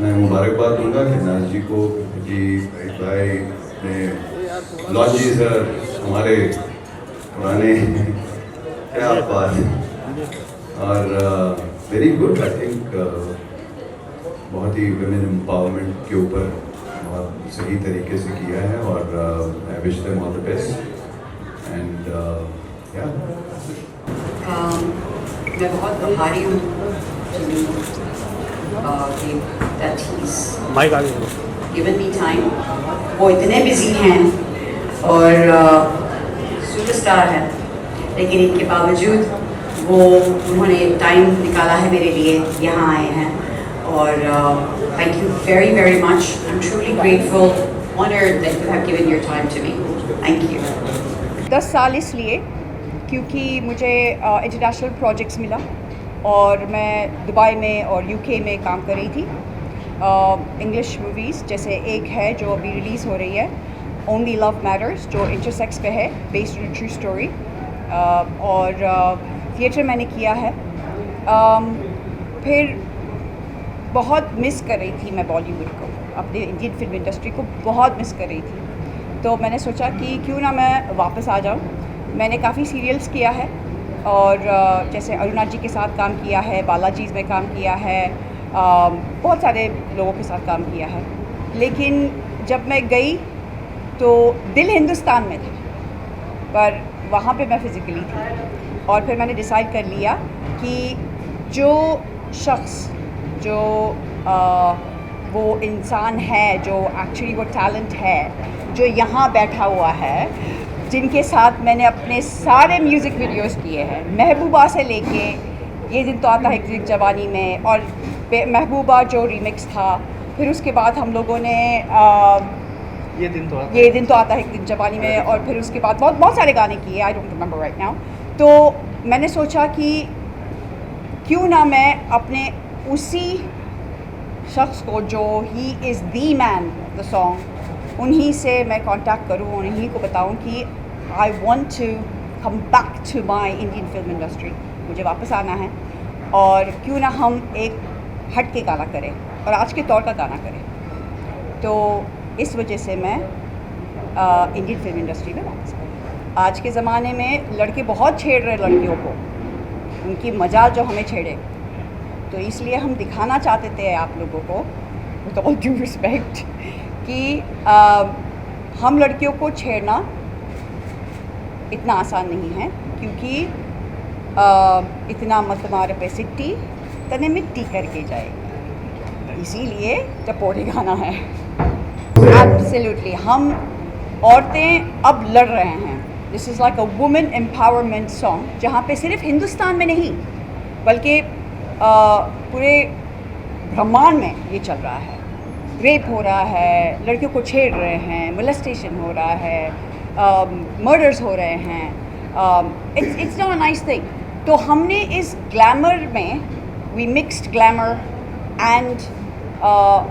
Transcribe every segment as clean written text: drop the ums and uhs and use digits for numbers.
मैं मुबारकबाद दूंगा कि नाज जी को कि एक भाई ने लॉन्च सर हमारे पुराने क्या बात है और वेरी गुड आई थिंक बहुत ही वुमेन एम्पावरमेंट के ऊपर बहुत सही तरीके से किया है और I wish them all the best and या मैं बहुत आभारी हूँ कि that he's given me time. वो इतने बिजी हैं और सुपरस्टार हैं, लेकिन इनके बावजूद वो उन्होंने टाइम निकाला है मेरे लिए, यहाँ आए हैं और thank you very very much. I'm truly grateful, honored that you have given your time to me. Thank you. 10 साल इसलिए क्योंकि मुझे इंटरनेशनल प्रोजेक्ट्स मिला और मैं दुबई में और यूके में काम कर रही थी इंग्लिश मूवीज़, जैसे एक है जो अभी रिलीज़ हो रही है ओनली लव मैटर्स, जो इंटरसेक्स पे है, बेस्ड ऑन ट्रू स्टोरी, और थिएटर मैंने किया है। फिर बहुत मिस कर रही थी मैं बॉलीवुड को, अपने इंडियन फिल्म इंडस्ट्री को बहुत मिस कर रही थी, तो मैंने सोचा कि क्यों ना मैं वापस आ जाऊँ। मैंने काफ़ी सीरियल्स किया है और जैसे अरुणा जी के साथ काम किया है, बालाजी में काम किया है, बहुत सारे लोगों के साथ काम किया है, लेकिन जब मैं गई तो दिल हिंदुस्तान में था, पर वहाँ पे मैं फ़िज़िकली थी। और फिर मैंने डिसाइड कर लिया कि जो शख्स जो वो इंसान है, जो एक्चुअली वो टैलेंट है, जो यहाँ बैठा हुआ है, जिनके साथ मैंने अपने सारे म्यूज़िक वीडियोस किए हैं, महबूबा से लेके ये दिन तो आता है एक जवानी में, और महबूबा जो रीमिक्स था, फिर उसके बाद हम लोगों ने ये दिन तो आता है एक दिन जवानी में, और फिर उसके बाद बहुत सारे गाने किए, I don't remember right now. तो मैंने सोचा कि क्यों ना मैं अपने उसी शख्स को जो he is the man the song, उन्हीं से मैं कांटेक्ट करूँ, उन्हीं को बताऊँ कि I want to come back to my Indian film industry, मुझे वापस आना है, और क्यों ना हम एक हट के गाना करें और आज के तौर का गाना करें। तो इस वजह से मैं इंडियन फिल्म इंडस्ट्री में वापस आई। आज के ज़माने में लड़के बहुत छेड़ रहे लड़कियों को, उनकी मजाल जो हमें छेड़े, तो इसलिए हम दिखाना चाहते थे आप लोगों को विद ऑल ड्यू रिस्पेक्ट कि हम लड़कियों को छेड़ना इतना आसान नहीं है, क्योंकि इतना मत मार पे सिट्टी तने मिट्टी करके जाएगी, इसीलिए टपोरी गाना है। एब्सोल्युटली, हम औरतें अब लड़ रहे हैं। This is like a women empowerment song, जहाँ पे सिर्फ हिंदुस्तान में नहीं बल्कि पूरे ब्रह्मांड में ये चल रहा है। रेप हो रहा है, लड़कियों को छेड़ रहे हैं, मोलेस्टेशन हो रहा है, मर्डर्स हो रहे हैं, it's not a nice thing. तो हमने इस ग्लैमर में we mixed glamour and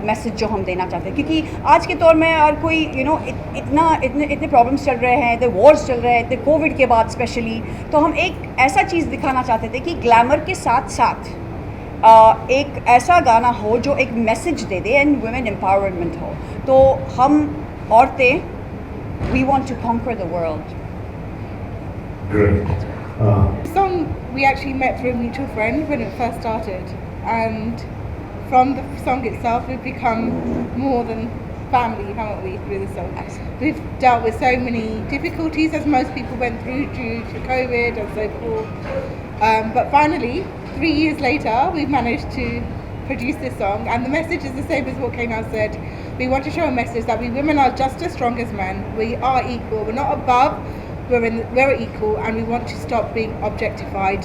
message जो हम देना चाहते हैं, क्योंकि आज के दौर में और कोई इतने प्रॉब्लम्स चल रहे हैं, इतने वॉर्स चल रहे हैं, इतने कोविड के बाद स्पेशली, तो हम एक ऐसा चीज़ दिखाना चाहते थे कि ग्लैमर के साथ साथ एक ऐसा गाना हो जो एक मैसेज दे दे एंड वुमेन एम्पावरमेंट हो। तो हम औरतें we want to conquer the world. great The song we actually met through a mutual friend when it first started, and from the song itself we've become more than family, haven't we, through the song? We've dealt with so many difficulties, as most people went through due to COVID and so forth, but finally 3 years later we've managed to produce this song, and the message is the same as what Kainaz said. We want to show a message that we women are just as strong as men. We are equal, we're not above, we're equal, and we want to stop being objectified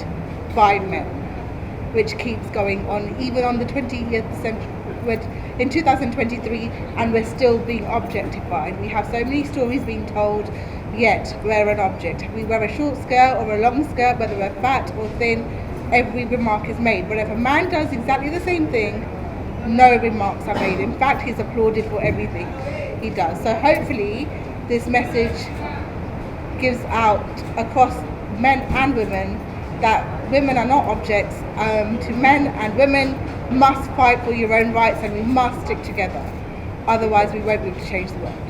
by men, which keeps going on even on the 20th century, in 2023, and we're still being objectified. We have so many stories being told, yet we're an object. We wear a short skirt or a long skirt, whether we're fat or thin, every remark is made. But if a man does exactly the same thing, no remarks are made. In fact, he's applauded for everything he does. So hopefully this message gives out across men and women that women are not objects. To men and women must fight for your own rights, and we must stick together. Otherwise, we won't be able to change the world.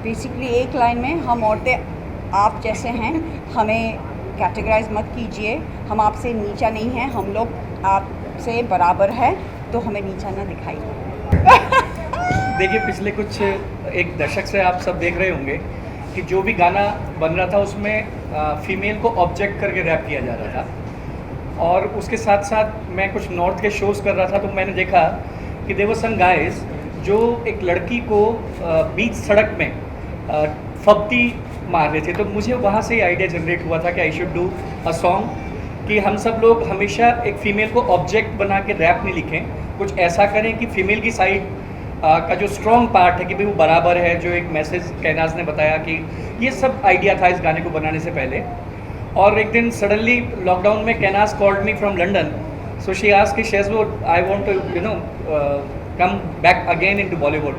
Basically एक line में, हम औरतें आप जैसे हैं, हमें categorise मत कीजिए, हम आपसे नीचा नहीं हैं, हम लोग आपसे बराबर है, तो हमें नीचा ना दिखाइए। देखिए, पिछले कुछ एक दशक से आप सब देख रहे होंगे कि जो भी गाना बन रहा था उसमें फीमेल को ऑब्जेक्ट करके रैप किया जा रहा था। और उसके साथ साथ मैं कुछ नॉर्थ के शोज़ कर रहा था, तो मैंने देखा कि देयर वर सम गाइस जो एक लड़की को बीच सड़क में फब्ती मार रहे थे। तो मुझे वहाँ से आइडिया जनरेट हुआ था कि I should do a song कि हम सब लोग हमेशा एक फ़ीमेल को ऑब्जेक्ट बना के रैप नहीं लिखें, कुछ ऐसा करें कि फ़ीमेल की साइड का जो स्ट्रॉन्ग पार्ट है कि भाई वो बराबर है, जो एक मैसेज कैनाज ने बताया कि ये सब आइडिया था इस गाने को बनाने से पहले। और एक दिन सडनली लॉकडाउन में Kainaz called me from London, so she asked कि शेज़वुड I want to come back again into Bollywood.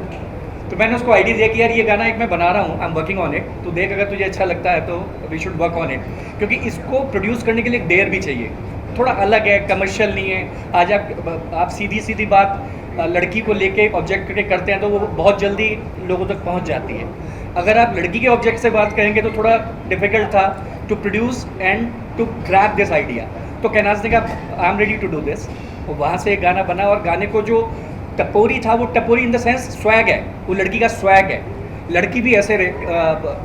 तो मैंने उसको आइडिया दिया कि यार ये गाना एक मैं बना रहा हूँ, I am working on it, तो देख अगर तुझे अच्छा लगता है तो we should work on it, क्योंकि इसको प्रोड्यूस करने के लिए एक डेयर भी चाहिए, थोड़ा अलग है, कमर्शियल नहीं है। आज आप सीधी बात लड़की को लेके ऑब्जेक्ट करके करते हैं तो वो बहुत जल्दी लोगों तक पहुंच जाती है। अगर आप लड़की के ऑब्जेक्ट से बात करेंगे तो थोड़ा डिफिकल्ट था to produce and to grab this idea. तो कैनाज ने कहा I am ready to do this, वहाँ से एक गाना बना। और गाने को जो टपोरी था, वो टपोरी इन द सेंस स्वैग है, वो लड़की का स्वैग है, लड़की भी ऐसे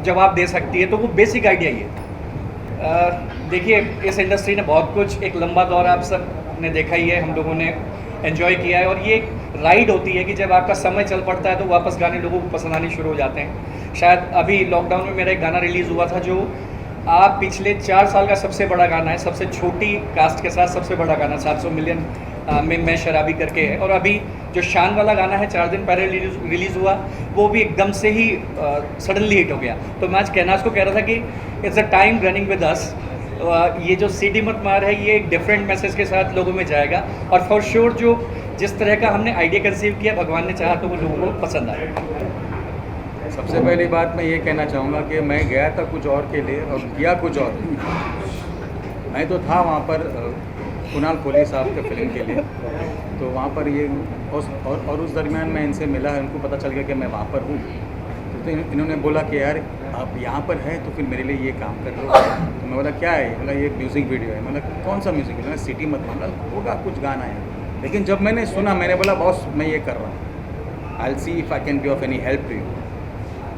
जवाब दे सकती है, तो वो बेसिक आइडिया ही है। देखिए, इस इंडस्ट्री ने बहुत कुछ, एक लंबा दौर आप सब ने देखा ही है, हम लोगों ने एंजॉय किया है, और ये एक राइड होती है कि जब आपका समय चल पड़ता है तो वापस गाने लोगों को पसंद आने शुरू हो जाते हैं। शायद अभी लॉकडाउन में मेरा एक गाना रिलीज़ हुआ था जो आप पिछले 4 साल का सबसे बड़ा गाना है, सबसे छोटी कास्ट के साथ सबसे बड़ा गाना, 700 मिलियन में मैं शराबी करके है। और अभी जो शान वाला गाना है 4 दिन पहले रिलीज़ हुआ, वो भी एकदम से ही सडनली हिट हो गया। तो मैं आज कैनाज को कह रहा था कि it's a time running with us, ये जो सीटी मत मार है ये एक डिफरेंट मैसेज के साथ लोगों में जाएगा, और फॉर श्योर जो जिस तरह का हमने आइडिया कंसीव किया, भगवान ने चाहा तो वो लोगों को पसंद आएगा। सबसे पहली बात मैं ये कहना चाहूँगा कि मैं गया था कुछ और के लिए और किया कुछ और। मैं तो था वहाँ पर कुणाल कोहली साहब के फिल्म के लिए, तो वहाँ पर ये और उस दरमियान मैं इनसे मिला, उनको पता चल गया कि मैं वहाँ पर हूँ। तो इन्होंने बोला कि यार आप यहाँ पर हैं तो फिर मेरे लिए ये काम कर लो। तो मैं बोला क्या है, बोला ये म्यूज़िक वीडियो है। मतलब कौन सा म्यूज़िक वीडियो है? सिटी मत बोला होगा कुछ गाना है। लेकिन जब मैंने सुना, मैंने बोला बॉस मैं ये कर रहा हूँ, I will see if I can be of any help to you,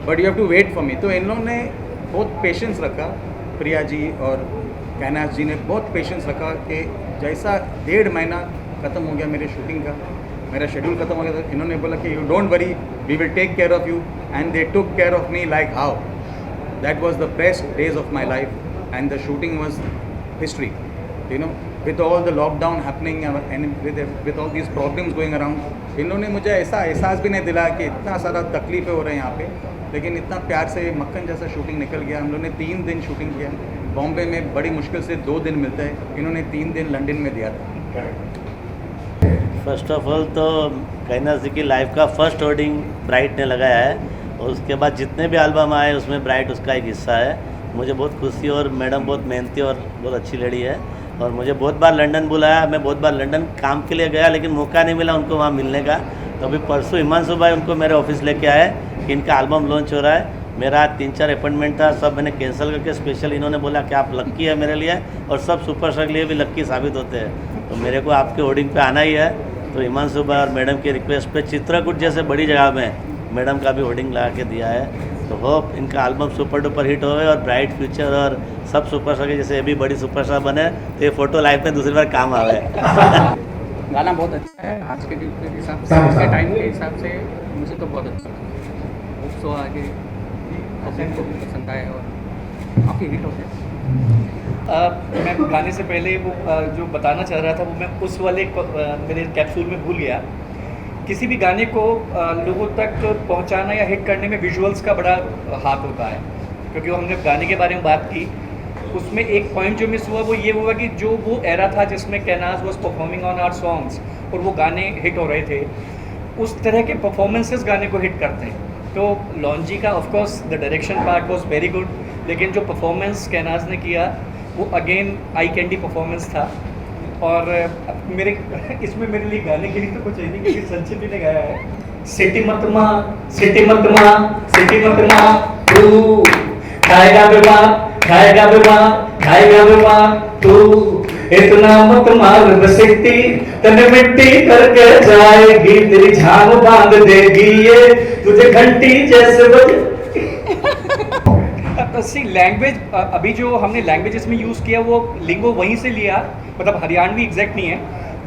but you have to wait for me. तो इन लोगों ने बहुत पेशेंस रखा, प्रिया जी और कैनाज जी ने बहुत पेशेंस रखा कि जैसा 1.5 महीना ख़त्म हो गया मेरे शूटिंग का, मेरा शेड्यूल ख़त्म हो गया, तो इन्होंने बोला कि you don't worry, we will take care of you, and they took care of me like how that was the best days of my life and the shooting was history, you know, with all the lockdown happening and with all these problems going around. इन्होंने मुझे ऐसा एहसास भी नहीं दिलाया कि इतना सारा तकलीफ़ें हो रहे हैं यहाँ पे, लेकिन इतना प्यार से मक्खन जैसा शूटिंग निकल गया। हम लोगों ने 3 दिन शूटिंग किया, बॉम्बे में बड़ी मुश्किल से 2 दिन मिलता है, इन्होंने 3 दिन लंदन में दिया था। फर्स्ट ऑफ ऑल तो कैनाज जी की लाइफ का फर्स्ट होर्डिंग ब्राइट ने लगाया है, और उसके बाद जितने भी एल्बम आए उसमें ब्राइट उसका एक हिस्सा है। मुझे बहुत खुशी, और मैडम बहुत मेहनती और बहुत अच्छी लड़ी है, और मुझे बहुत बार लंदन बुलाया, मैं बहुत बार लंदन काम के लिए गया, लेकिन मौका नहीं मिला उनको वहाँ मिलने का। तो अभी परसों हिमांशु भाई उनको मेरे ऑफिस लेके आए कि इनका एल्बम लॉन्च हो रहा है। मेरा 3-4 अपॉइंटमेंट था, सब मैंने कैंसिल करके स्पेशल इन्होंने बोला कि आप लक्की है मेरे लिए, और सब सुपरस्टार के लिए भी लक्की साबित होते हैं। तो मेरे को आपके होर्डिंग पे आना ही है। तो हिमांशु भाई और मैडम की रिक्वेस्ट पे चित्रकूट जैसे बड़ी जगह में मैडम का भी होर्डिंग लगा के दिया है। तो होप इनका एल्बम सुपर डुपर हिट होवे और ब्राइट फ्यूचर और सब सुपरस्टार के जैसे ये भी बड़ी सुपरस्टार बने, तो ये फोटो लाइफ में दूसरी बार काम आवे। गाना बहुत अच्छा है, आज के दिन के हिसाब से, आज के टाइम के हिसाब से मुझे तो बहुत अच्छा लगा। होप सो आगे पब्लिक को भी पसंद आए और काफ़ी हिट हो गया। मैं गाने से पहले वो जो बताना चाह रहा था वो मैं उस वाले मेरे कैप्सूल में भूल गया। किसी भी गाने को लोगों तक पहुंचाना या हिट करने में विजुअल्स का बड़ा हाथ होता है, क्योंकि वो हमने गाने के बारे में बात की, उसमें एक पॉइंट जो मिस हुआ वो ये हुआ कि जो वो एरा था जिसमें कैनाज was performing on our songs और वो गाने हिट हो रहे थे, उस तरह के परफॉर्मेंसेस गाने को हिट करते हैं। तो लॉन्जी का of course the direction part was very good, लेकिन जो परफॉर्मेंस कैनाज ने किया वो अगेन आई कैंडी परफॉर्मेंस था। और मेरे इसमें मेरे लिए गाने के लिए तो कुछ है नहीं, क्योंकि संचित जी ने गाया है सिटी मत माँ, सिटी मत माँ, सिटी मत माँ, तू खाएगा बेवा, खाएगा बेवा, खाएगा बेवा, तू इतना मत मार सिटी, तने मिट्टी करके जाएगी, तेरी झाम बांध देगी ये, तुझे घंटी जैसे बजे। सी लैंग्वेज, अभी जो हमने लैंग्वेज इसमें यूज़ किया वो लिंगो वहीं से लिया, मतलब हरियाणवी एग्जैक्ट नहीं है,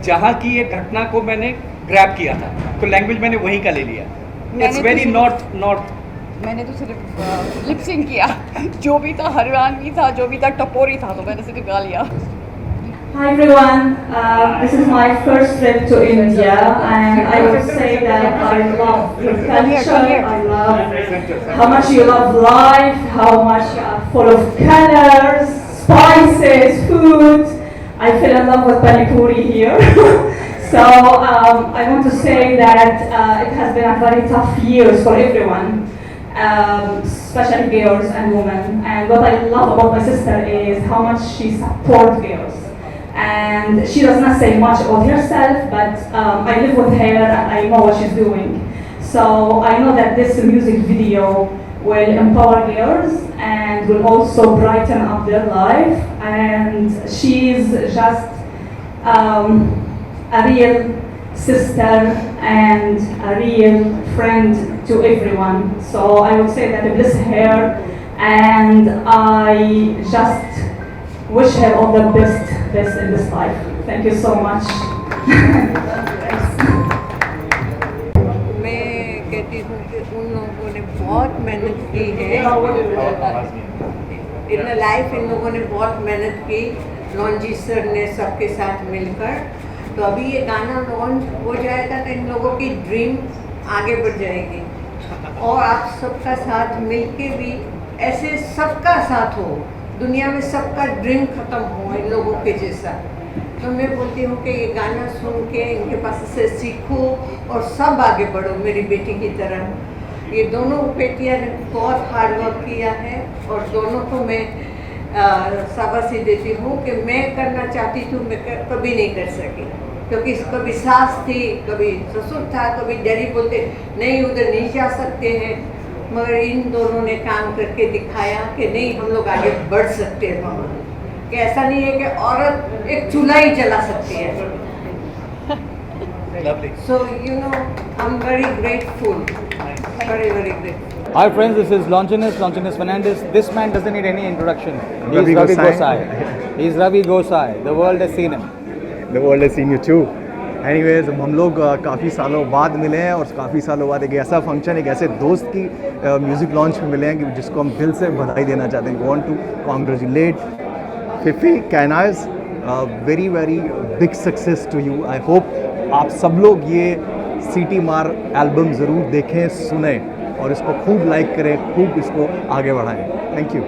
जहाँ की ये घटना को मैंने ग्रैब किया था, तो लैंग्वेज मैंने वहीं का ले लिया। It's very north. मैंने तो सिर्फ लिपसिंग किया, जो भी था हरियाणवी था, जो भी था टपोरी था, तो मैंने सिर्फ गा लिया। Hi everyone, this is my first trip to India and I would say that I love your culture, I love how much you love life, how much you are full of colors, spices, food. I fell in love with Pani Puri here. So I want to say that it has been a very tough years for everyone, especially girls and women. And what I love about my sister is how much she supports girls. And she does not say much about herself, but I live with her and I know what she's doing. So I know that this music video will empower girls and will also brighten up their life. And she's just a real sister and a real friend to everyone. So I would say that I bless her and I just wish her all the best in this life. Thank you so much. मैं कहती हूँ कि उन लोगों ने बहुत मेहनत की है, इन लाइफ इन लोगों ने बहुत मेहनत की, लॉन्जी सर ने सबके साथ मिलकर। तो अभी ये गाना लॉन्च हो जाएगा तो इन लोगों की ड्रीम आगे बढ़ जाएगी, और आप सबका साथ मिलके भी ऐसे सबका साथ हो, दुनिया में सबका ड्रीम ख़त्म हो इन लोगों के जैसा। तो मैं बोलती हूँ कि ये गाना सुन के इनके पास से सीखो और सब आगे बढ़ो मेरी बेटी की तरह। ये दोनों बेटियाँ ने बहुत हार्ड वर्क किया है और दोनों को मैं शाबाशी देती हूँ कि मैं करना चाहती थी, मैं कभी नहीं कर सकी, क्योंकि कभी सास थी, कभी ससुर था, कभी डैडी बोलते नहीं उधर नहीं जा सकते हैं, मगर इन दोनों ने काम करके दिखाया कि नहीं हम लोग आगे बढ़ सकते हैं, कि ऐसा नहीं है कि औरत एक चूल्हा ही जला सकती है। So you know I'm very grateful, very grateful. Hi friends, this is Longinus Fernandez. This man doesn't need any introduction. He is Ravi Gosai. He is Ravi Gosai. The world has seen him. The world has seen you too. Anyways, हम लोग काफ़ी सालों बाद मिले हैं और काफ़ी सालों बाद एक ऐसा फंक्शन, एक ऐसे दोस्त की म्यूज़िक लॉन्च में मिले हैं कि जिसको हम दिल से बधाई देना चाहते हैं। वांट टू कॉन्ग्रेचुलेट फिफी कैनाज, very very big success to you. I hope आप सब लोग ये सिटी मार एल्बम ज़रूर देखें, सुने और इसको खूब लाइक करें, खूब इसको आगे बढ़ाएं। Thank you.